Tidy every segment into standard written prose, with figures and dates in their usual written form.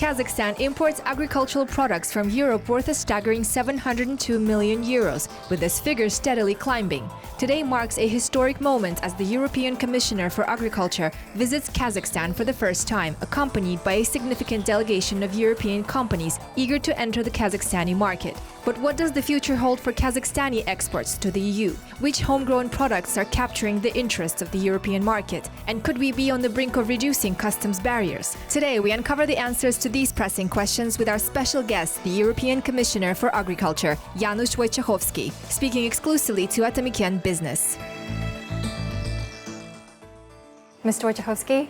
Kazakhstan imports agricultural products from Europe worth a staggering 702 million euros, with this figure steadily climbing. Today marks a historic moment as the European Commissioner for Agriculture visits Kazakhstan for the first time, accompanied by a significant delegation of European companies eager to enter the Kazakhstani market. But what does the future hold for Kazakhstani exports to the EU? Which homegrown products are capturing the interests of the European market? And could we be on the brink of reducing customs barriers? Today, we uncover the answers to these pressing questions with our special guest, the European Commissioner for Agriculture, Janusz Wojciechowski, speaking exclusively to Atameken Business. Mr. Wojciechowski,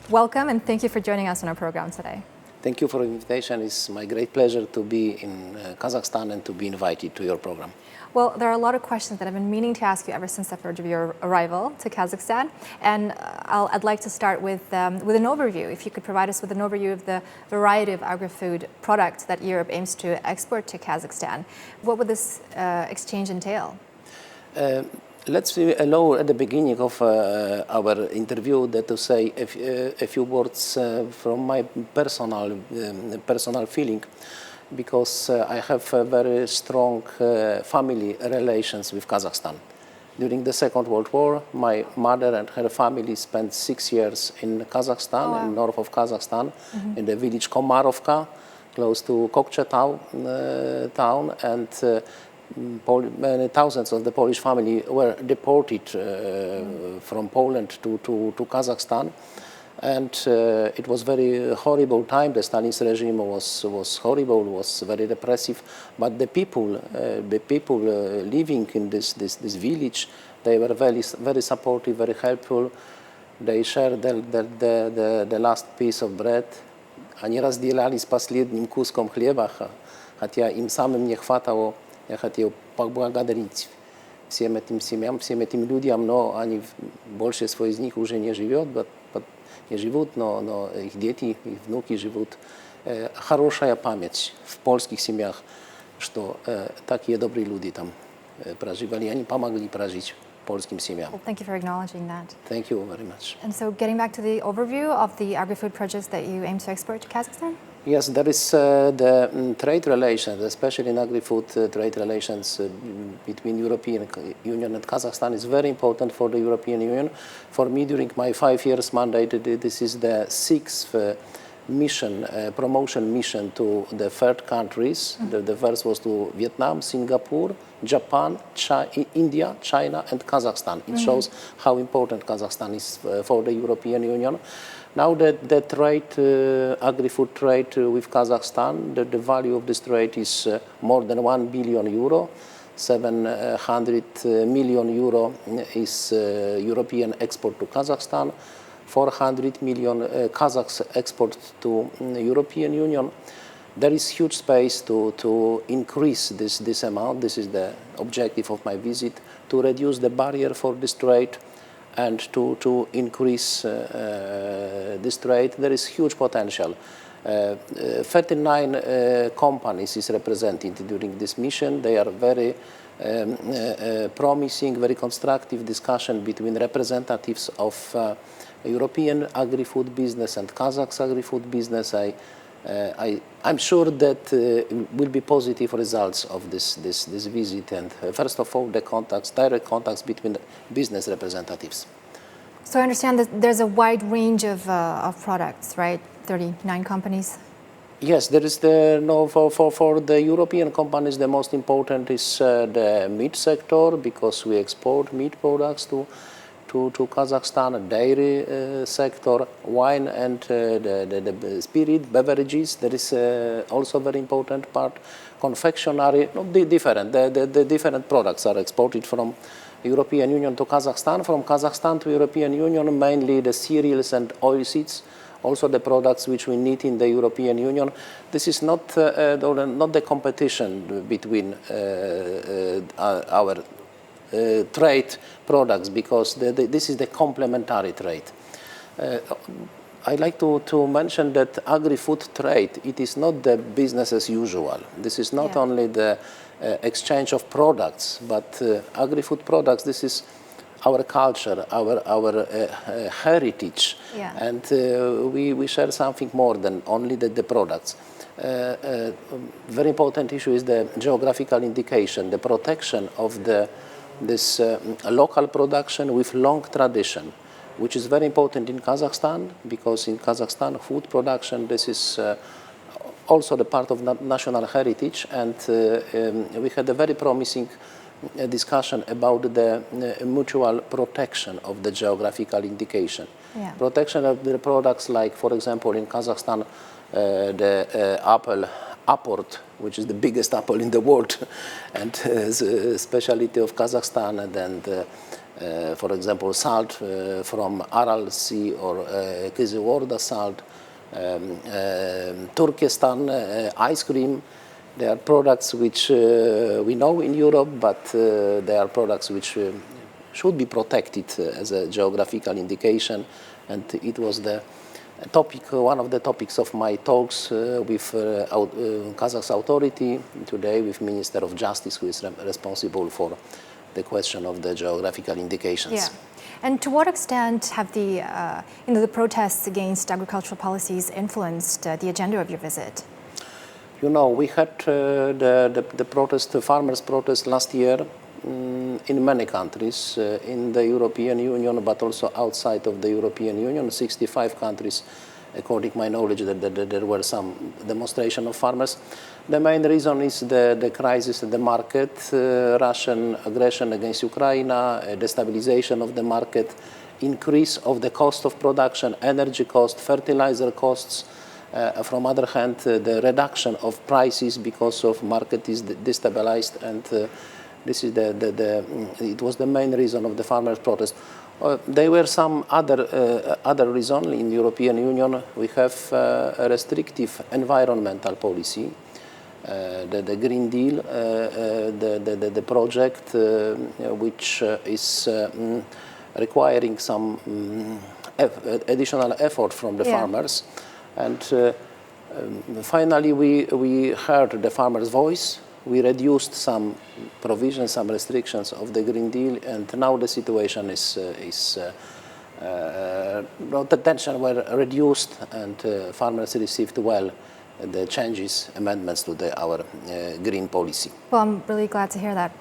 welcome and thank you for joining us on our program today. Thank you for the invitation. It's my great pleasure to be in Kazakhstan and to be invited to your program. Well, there are a lot of questions that I've been meaning to ask you ever since I've heard of your arrival to Kazakhstan. And I'd like to start with an overview. If you could provide us with an overview of the variety of agri-food products that Europe aims to export to Kazakhstan. What would this exchange entail? Let's allow at the beginning of our interview that to say a few words from my personal feeling, because I have very strong family relations with Kazakhstan. During the Second World War, my mother and her family spent 6 years in Kazakhstan, in north of Kazakhstan, in the village Komarovka, close to Kokche town, and many thousands of the Polish family were deported from Poland to Kazakhstan, and it was very horrible time. The Stalin's regime was horrible, was very repressive. But the people living in this village, they were very supportive, very helpful. They shared the last piece of bread. Они разделяли с последним куском хлеба, хотя им самым не хватало. Я хотел поблагодарить всем этим семьям, всем этим людям, но они, большинство из них уже не живут, но их дети, их внуки живут. Хорошая память в польских семьях, что такие добрые люди там проживали, они помогли прожить polskim семьям. Well, thank you for acknowledging that. Thank you very much. And so getting back to the overview of the agri-food projects that you aim to export to Kazakhstan? Yes, there is the trade relations, especially in agri-food trade relations between European Union and Kazakhstan is very important for the European Union. For me, during my 5 years mandate, this is the 6th mission, promotion mission to the third countries. The first was to Vietnam, Singapore, Japan, India, China, and Kazakhstan. It shows how important Kazakhstan is for the European Union. Now that the trade, agri-food trade with Kazakhstan, the value of this trade is more than 1 billion euro. 700 million euro is European export to Kazakhstan. 400 million Kazakhs export to European Union. There is huge space to increase this amount. This is the objective of my visit, to reduce the barrier for this trade and to increase this trade. There is huge potential. 39 companies is represented during this mission. They are very promising, very constructive discussion between representatives of European agri-food business and Kazakh's agri-food business. I'm sure that will be positive results of this visit, and first of all, the direct contacts between business representatives. So I understand that there's a wide range of products, right? 39 companies. Yes, there is for the European companies, the most important is the meat sector, because we export meat products to Kazakhstan, dairy sector, wine and the spirit, beverages. There is also a very important part. Confectionery, the different products are exported from European Union to Kazakhstan. From Kazakhstan to European Union, mainly the cereals and oilseeds, also the products which we need in the European Union. This is not the competition between our trade products, because this is the complementary trade. I'd like to mention that agri-food trade, it is not the business as usual. This is not only the exchange of products, but agri-food products, this is our culture, our heritage, Yeah. and we share something more than only the products. Very important issue is the geographical indication, the protection of this local production with long tradition, which is very important in Kazakhstan, because in Kazakhstan food production, this is also the part of national heritage, and we had a very promising discussion about the mutual protection of the geographical indication. Yeah. Protection of the products, like for example in Kazakhstan, the apple apport, which is the biggest apple in the world, and the specialty of Kazakhstan, and then for example salt from Aral Sea or Kizilorda salt, Turkestan ice cream. They are products which we know in Europe, but they are products which should be protected as a geographical indication, and it was the topic, one of the topics of my talks with Kazakh authority today, with Minister of Justice, who is responsible for the question of the geographical indications. Yeah. And to what extent have the protests against agricultural policies influenced the agenda of your visit? You know, we had the protest, the farmers' protest last year in many countries in the European Union, but also outside of the European Union. 65 countries, according to my knowledge, that there were some demonstration of farmers. The main reason is the crisis in the market, Russian aggression against Ukraine, destabilization of the market, increase of the cost of production, energy cost, fertilizer costs. From other hand, the reduction of prices because of market is destabilized, and this is it was the main reason of the farmers' protest. There were some other reasons. In the European Union, we have a restrictive environmental policy, the Green Deal, the project which is requiring some additional effort from the farmers. And finally, we heard the farmers' voice. We reduced some provisions, some restrictions of the Green Deal, and now the situation the tension were reduced, and farmers received well the changes, amendments to our green policy. Well, I'm really glad to hear that.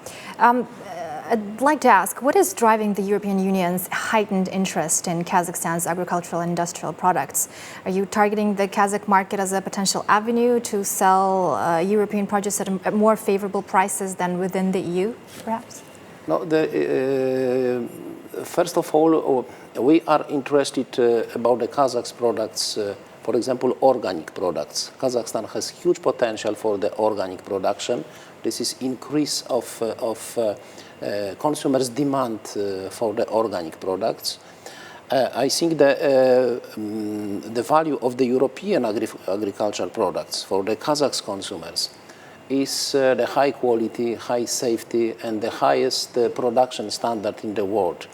I'd like to ask, what is driving the European Union's heightened interest in Kazakhstan's agricultural and industrial products? Are you targeting the Kazakh market as a potential avenue to sell European produce at more favorable prices than within the EU, perhaps? No, first of all, we are interested about the Kazakh's products, for example, organic products. Kazakhstan has huge potential for the organic production. This is increase of consumers' demand for the organic products. I think the value of the European agricultural products for the Kazakh consumers is the high quality, high safety, and the highest production standard in the world.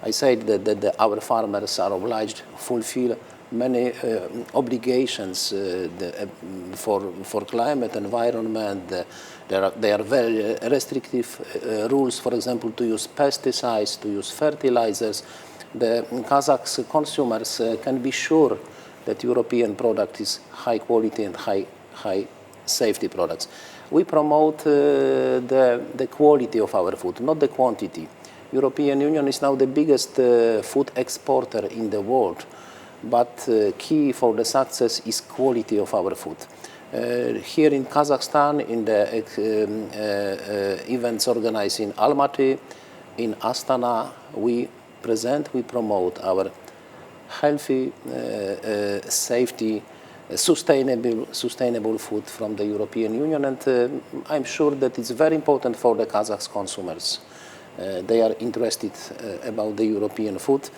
I said that our farmers are obliged to fulfill many obligations for climate, environment. There are very restrictive rules, for example, to use pesticides, to use fertilizers. The Kazakh consumers can be sure that European product is high quality and high safety products. We promote the quality of our food, not the quantity. European Union is now the biggest food exporter in the world, but key for the success is quality of our food. Here in Kazakhstan, in the events organized in Almaty, in Astana, we promote our healthy, safety, sustainable food from the European Union, and I'm sure that it's very important for the Kazakh consumers. They are interested about the European food,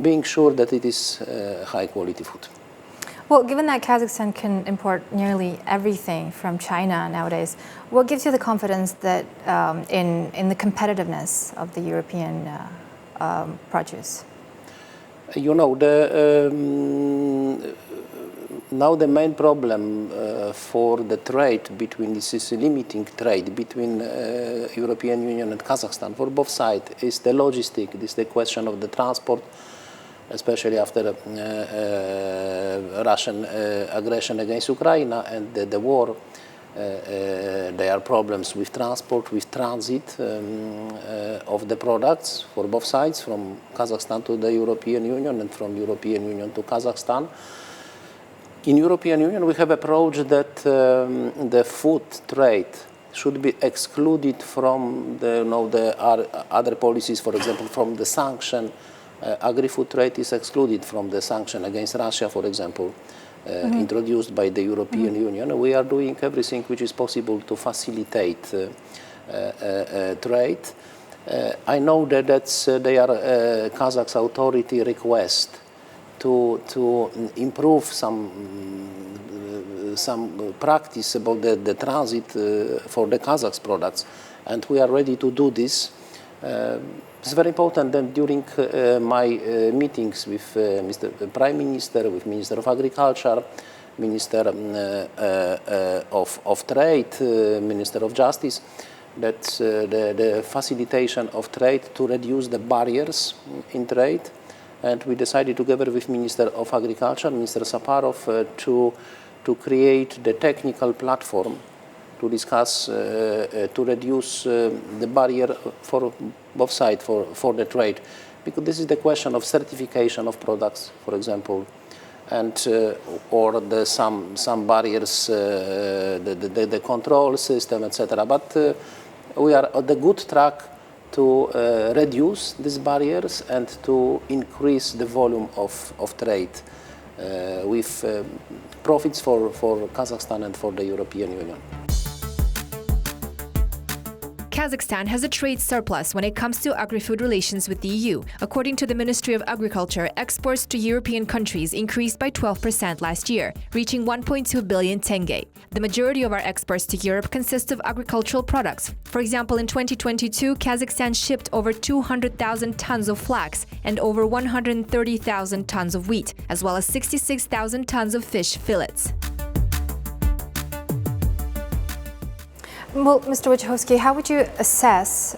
being sure that it is high quality food. Well, given that Kazakhstan can import nearly everything from China nowadays, what gives you the confidence that in the competitiveness of the European produce? You know, Now the main problem for the trade between this is limiting trade between European Union and Kazakhstan for both sides is the logistic. This is the question of the transport, especially after Russian aggression against Ukraine and the war. There are problems with transport, with transit of the products for both sides, from Kazakhstan to the European Union and from European Union to Kazakhstan. In European Union, we have approached that the food trade should be excluded from the other policies. For example, from the sanction, agri-food trade is excluded from the sanction against Russia, for example, introduced by the European Union. We are doing everything which is possible to facilitate trade. I know that they are Kazakh authority request to improve some practice about the transit for the Kazakh products, and we are ready to do this. It's very important that during my meetings with Mr. Prime Minister, with Minister of Agriculture, Minister of Trade, Minister of Justice, that the facilitation of trade to reduce the barriers in trade. And we decided together with Minister of Agriculture, Minister Saparov, to create the technical platform to discuss, to reduce the barrier for both sides for the trade. Because this is the question of certification of products, for example, and or some barriers, the control system, etc. But we are on the good track to reduce these barriers and to increase the volume of trade with profits for Kazakhstan and for the European Union. Kazakhstan has a trade surplus when it comes to agri-food relations with the EU. According to the Ministry of Agriculture, exports to European countries increased by 12% last year, reaching 1.2 billion tenge. The majority of our exports to Europe consist of agricultural products. For example, in 2022, Kazakhstan shipped over 200,000 tons of flax and over 130,000 tons of wheat, as well as 66,000 tons of fish fillets. Well, Mr. Wojciechowski, how would you assess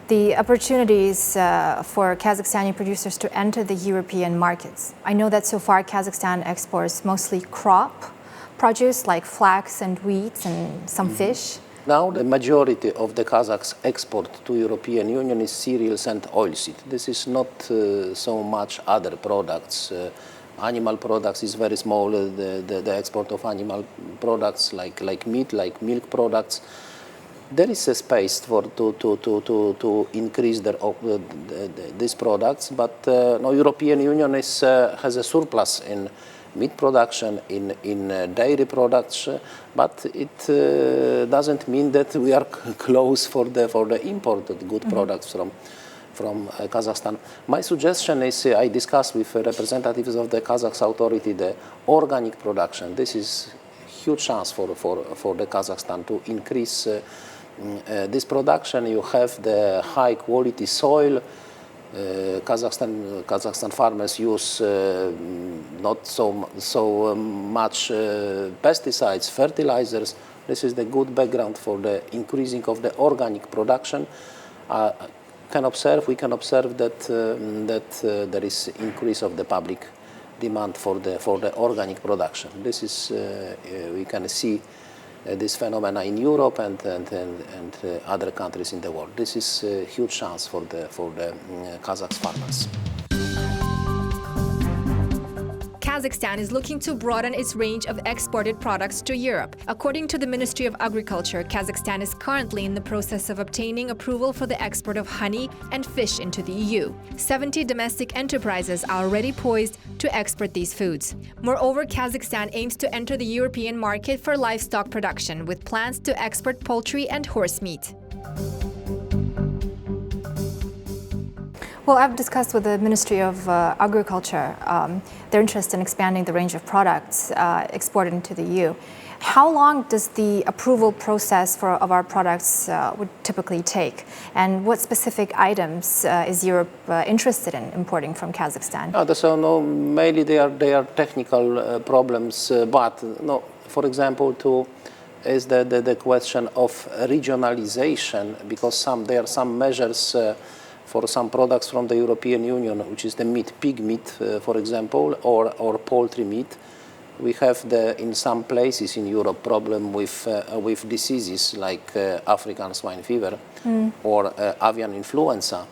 the opportunities for Kazakhstani producers to enter the European markets? I know that so far Kazakhstan exports mostly crop produce like flax and wheat and some fish. Now the majority of the Kazakhs export to European Union is cereals and oilseed. This is not so much other products. Animal products is very small. The export of animal products like meat, like milk products. There is a space to increase these products, but no, European Union has a surplus in meat production, in dairy products, but it doesn't mean that we are close for the imported good products from Kazakhstan. My suggestion is I discussed with representatives of the Kazakh authority the organic production. This is a huge chance for the Kazakhstan to increase this production. You have the high quality soil. Kazakhstan farmers use not so much pesticides, fertilizers. This is the good background for the increasing of the organic production. We can observe that there is increase of the public demand for the organic production. This is we can see this phenomena in Europe and other countries in the world. This is a huge chance for the Kazakh farmers. Kazakhstan is looking to broaden its range of exported products to Europe. According to the Ministry of Agriculture, Kazakhstan is currently in the process of obtaining approval for the export of honey and fish into the EU. 70 domestic enterprises are already poised to export these foods. Moreover, Kazakhstan aims to enter the European market for livestock production, with plans to export poultry and horse meat. Well, I've discussed with the Ministry of Agriculture their interest in expanding the range of products exported into the EU. How long does the approval process of our products would typically take? And what specific items is Europe interested in importing from Kazakhstan? So mainly they are technical problems, but no, for example, is the question of regionalization, because there are some measures for some products from the European Union, which is the meat, pig meat, for example, or poultry meat. We have in some places in Europe problem with diseases like African swine fever or avian influenza,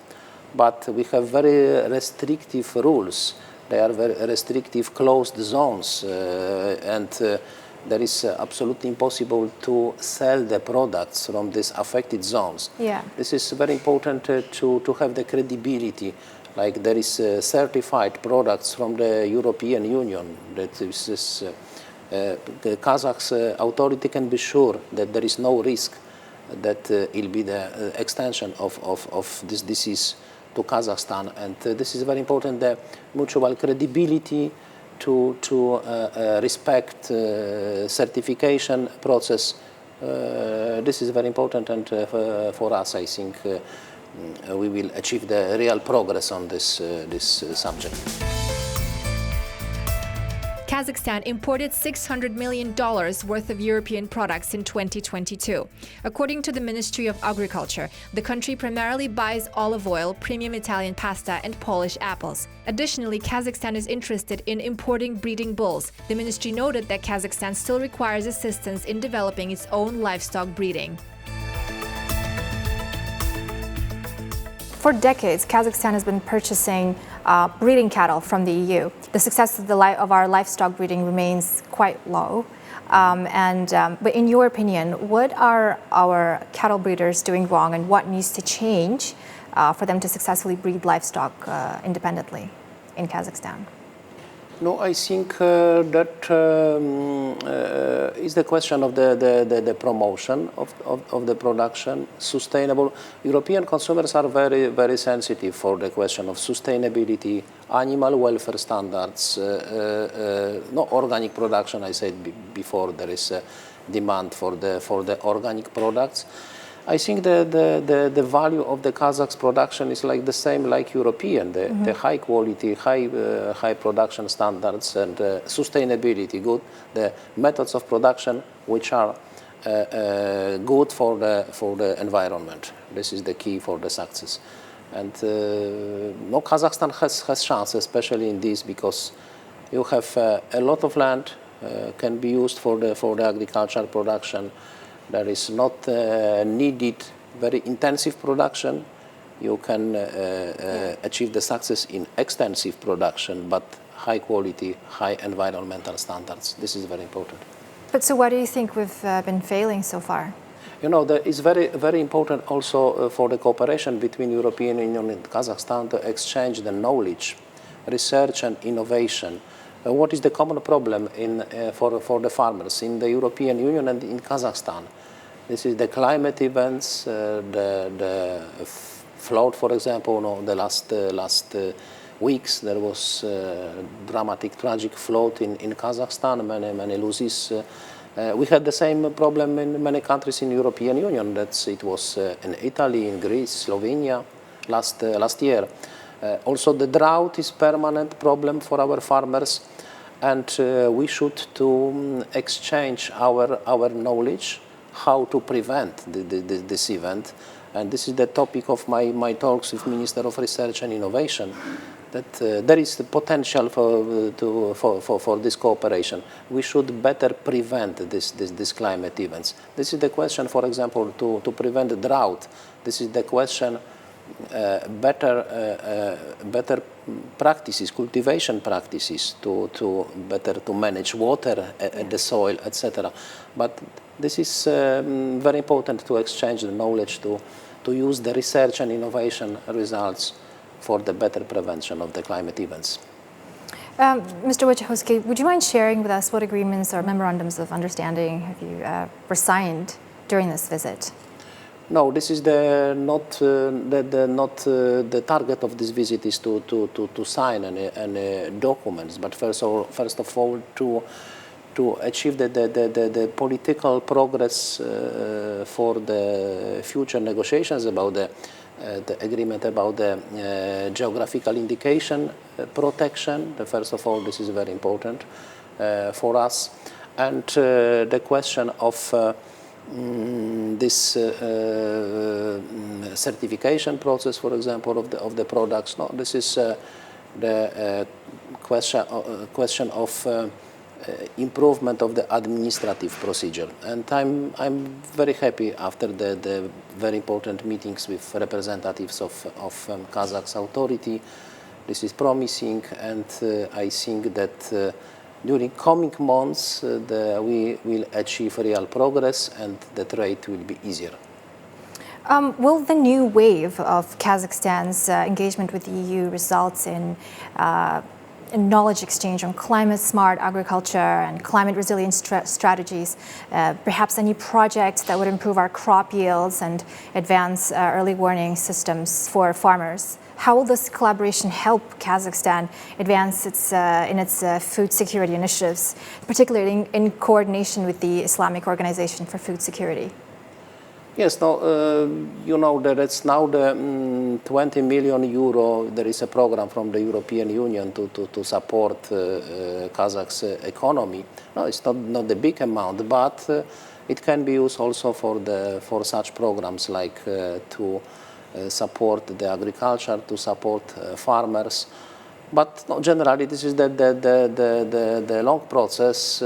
but we have very restrictive rules. They are very restrictive closed zones, and there is absolutely impossible to sell the products from these affected zones. Yeah. This is very important to have the credibility. Like there is certified products from the European Union that the Kazakh authority can be sure that there is no risk that it will be the extension of this disease to Kazakhstan. And this is very important, the mutual credibility to respect certification process. This is very important, and for us, I think we will achieve the real progress on this subject. Kazakhstan imported $600 million worth of European products in 2022. According to the Ministry of Agriculture, the country primarily buys olive oil, premium Italian pasta, and Polish apples. Additionally, Kazakhstan is interested in importing breeding bulls. The ministry noted that Kazakhstan still requires assistance in developing its own livestock breeding. For decades, Kazakhstan has been purchasing breeding cattle from the EU. The success of our livestock breeding remains quite low. But in your opinion, what are our cattle breeders doing wrong, and what needs to change for them to successfully breed livestock independently in Kazakhstan? No, I think that is the question of the promotion of the production, sustainable. European consumers are very, very sensitive for the question of sustainability, animal welfare standards, no organic production. I said before there is a demand for the organic products. I think the value of the Kazakh production is like the same like European, the high quality, high production standards and sustainability good, the methods of production which are good for the environment. This is the key for the success. And no, Kazakhstan has chance, especially in this, because you have a lot of land can be used for the agricultural production. There is not needed very intensive production. You can achieve the success in extensive production, but high quality, high environmental standards. This is very important. But so why do you think we've been failing so far? You know, it's very, very important also for the cooperation between European Union and Kazakhstan to exchange the knowledge, research and innovation. What is the common problem for the farmers in the European Union and in Kazakhstan? This is the climate events, the flood, for example. No, the last weeks there was dramatic, tragic flood in Kazakhstan. Many losses. We had the same problem in many countries in the European Union. It was in Italy, in Greece, Slovenia last year. Also, the drought is a permanent problem for our farmers, and we should exchange our knowledge how to prevent this event. And this is the topic of my talks with Minister of Research and Innovation, that there is the potential for this cooperation. We should better prevent this climate events. This is the question, for example, to prevent the drought. This is the question. Better practices, cultivation practices to better to manage water, the soil, etc. But this is very important to exchange the knowledge, to use the research and innovation results for the better prevention of the climate events. Mr. Wojciechowski, would you mind sharing with us what agreements or memorandums of understanding have you were signed during this visit? No, this is not the target of this visit is to sign any documents, but first of all to to achieve the political progress for the future negotiations about the agreement about the geographical indication protection. First of all, this is very important for us. And the question of this certification process, for example, of the products. No, this is the question of improvement of the administrative procedure. And I'm very happy after the very important meetings with representatives of Kazakh authority. This is promising, and I think that during coming months we will achieve real progress and the trade will be easier. Will the new wave of Kazakhstan's engagement with the EU result in knowledge exchange on climate-smart agriculture and climate-resilient strategies, perhaps any projects that would improve our crop yields and advance early warning systems for farmers? How will this collaboration help Kazakhstan advance in its food security initiatives, particularly in coordination with the Islamic Organization for Food Security? Yes, no, you know that it's now the 20 million euro. There is a program from the European Union to support Kazakh's economy. No, it's not the big amount, but it can be used also for such programs like to support the agriculture, to support farmers. But no, generally, this is the long process.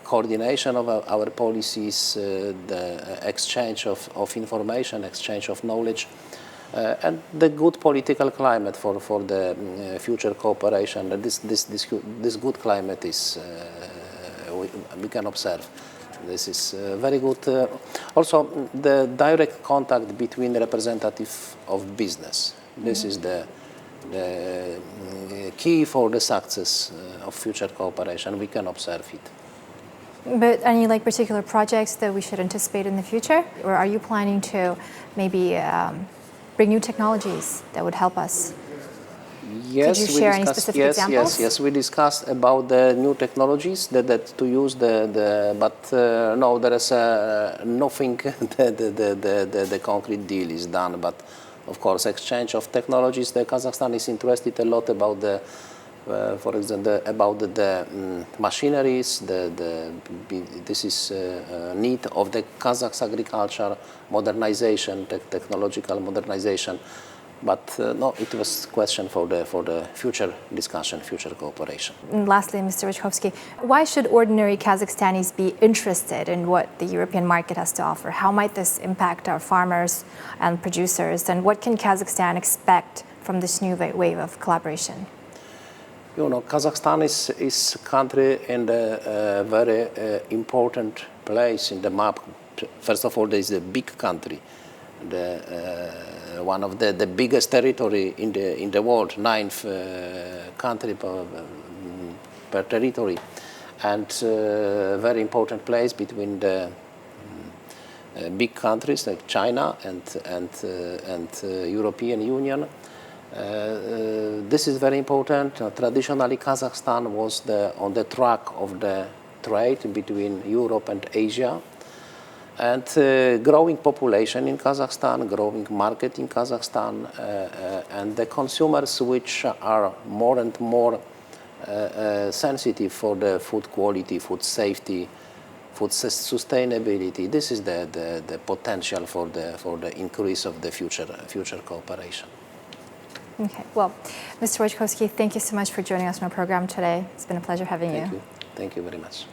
Coordination of our policies, the exchange of information, exchange of knowledge, and the good political climate for the future cooperation. This good climate is we can observe. This is very good. Also, the direct contact between the representative of business. This is the key for the success of future cooperation. We can observe it. But any particular projects that we should anticipate in the future? Or are you planning to maybe bring new technologies that would help us? Yes, could you share any specific examples? Yes, we discussed about the new technologies that to use but no, there is nothing. The concrete deal is done, but of course, exchange of technologies. The Kazakhstan is interested a lot about for example, about the machineries. This is need of the Kazakh agriculture modernization, technological modernization. But no, it was a question for the future discussion, future cooperation. And lastly, Mr. Wojciechowski, why should ordinary Kazakhstanis be interested in what the European market has to offer? How might this impact our farmers and producers? And what can Kazakhstan expect from this new wave of collaboration? You know, Kazakhstan is a country in a very important place in the map. First of all, there is a big country. One of the biggest territory in the world, 9th country per territory, and very important place between the big countries like China and European Union. This is very important. Traditionally, Kazakhstan was on the track of the trade between Europe and Asia. And growing population in Kazakhstan, growing market in Kazakhstan, and the consumers which are more and more sensitive for the food quality, food safety, food sustainability. This is the potential for the increase of the future cooperation. Okay. Well, Mr. Wojciechowski, thank you so much for joining us on our program today. It's been a pleasure having you. Thank you. Thank you very much.